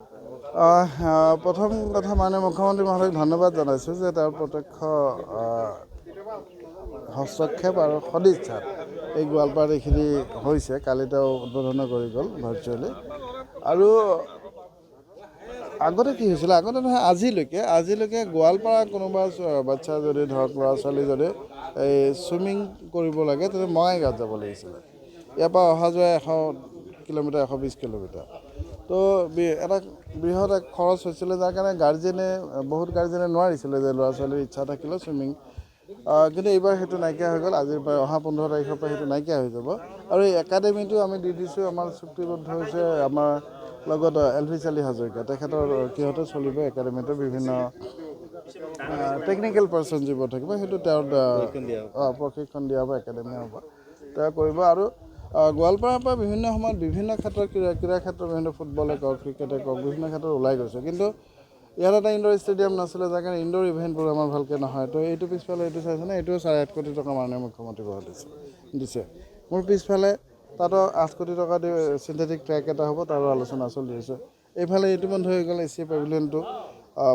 প্ৰথম কথা মাননীয় মুখ্যমন্ত্ৰী মহোদয়ক ধন্যবাদ জনাইছোঁ যে তেওঁৰ প্ৰত্যক্ষ হস্তক্ষেপ আৰু সদিচ্ছাত এই গোৱালপাৰাত এইখিনি হৈছে। কালি তেওঁ উদ্বোধন কৰি গ'ল ভাৰ্চুৱেলি। আৰু আগতে কি হৈছিলে, আগতে নহয় আজিলৈকে গোৱালপাৰা কোনোবা বাচ্ছা যদি ধৰক ল'ৰা ছোৱালী যদি এই চুইমিং কৰিব লাগে তেতিয়া বঙাইগাঁৱত যাব লাগিছিলে। ইয়াৰ পৰা অহা যোৱা 100 কিলোমিটাৰ 120 কিলোমিটাৰ। তো এটা বৃহৎ এক খৰচ হৈছিলে, যাৰ কাৰণে বহুত গাৰ্জেনে নোৱাৰিছিলে যে ল'ৰা ছোৱালীৰ ইচ্ছা থাকিলেও চুইমিং। কিন্তু এইবাৰ সেইটো নাইকিয়া হৈ গ'ল। আজিৰ পৰা অহা 15 তাৰিখৰ পৰা সেইটো নাইকিয়া হৈ যাব। আৰু এই একাডেমিটো আমি দি দিছোঁ, আমাৰ চুক্তিবদ্ধ হৈছে আমাৰ লগত LV চালি হাজৰিকা তেখেতৰ সিহঁতে চলিব একাডেমিটো। বিভিন্ন টেকনিকেল পাৰ্চন যিবোৰ থাকিব সেইটো তেওঁৰ প্ৰশিক্ষণ দিয়া হ'ব, একাডেমি হ'ব, তেওঁ কৰিব। আৰু গোৱালপাৰাৰ পৰা বিভিন্ন সময়ত বিভিন্ন ক্ষেত্ৰত ক্ৰীড়া ক্ষেত্ৰত বিভিন্ন ফুটবলে কওক ক্ৰিকেটে কওক বিভিন্ন ক্ষেত্ৰত ওলাই গৈছে। কিন্তু ইয়াত এটা ইনডোৰ ষ্টেডিয়াম নাছিলে, যাৰ কাৰণে ইনডোৰ ইভেণ্টবোৰ আমাৰ ভালকৈ নহয়। তো এইটো পিছফালে এইটো চাইছেনে, এইটোও 8.5 কোটি টকা মাননীয় মুখ্যমন্ত্ৰী দিছে। মোৰ পিছফালে তাতো 8 কোটি টকা দি চিন্থেটিক ট্ৰেক এটা হ'ব, তাৰো আলোচনা চলি আছে। এইফালে ইতিমধ্যে হৈ গ'ল এছিয়া পেভিলিয়নটো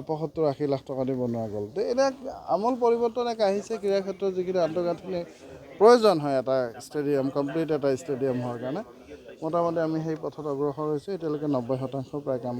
75-80 লাখ টকা দি বনোৱা গ'ল। তো এতিয়া আমূল পৰিৱৰ্তন এক আহিছে ক্ৰীড়া ক্ষেত্ৰত, যিখিনি আন্তঃগাঁথনি প্ৰয়োজন হয় এটা ষ্টেডিয়াম, কমপ্লিট এটা ষ্টেডিয়াম হোৱাৰ কাৰণে। মোটামুটি আমি সেই পথত অগ্ৰসৰ হৈছোঁ। এতিয়ালৈকে 90% প্ৰায় কাম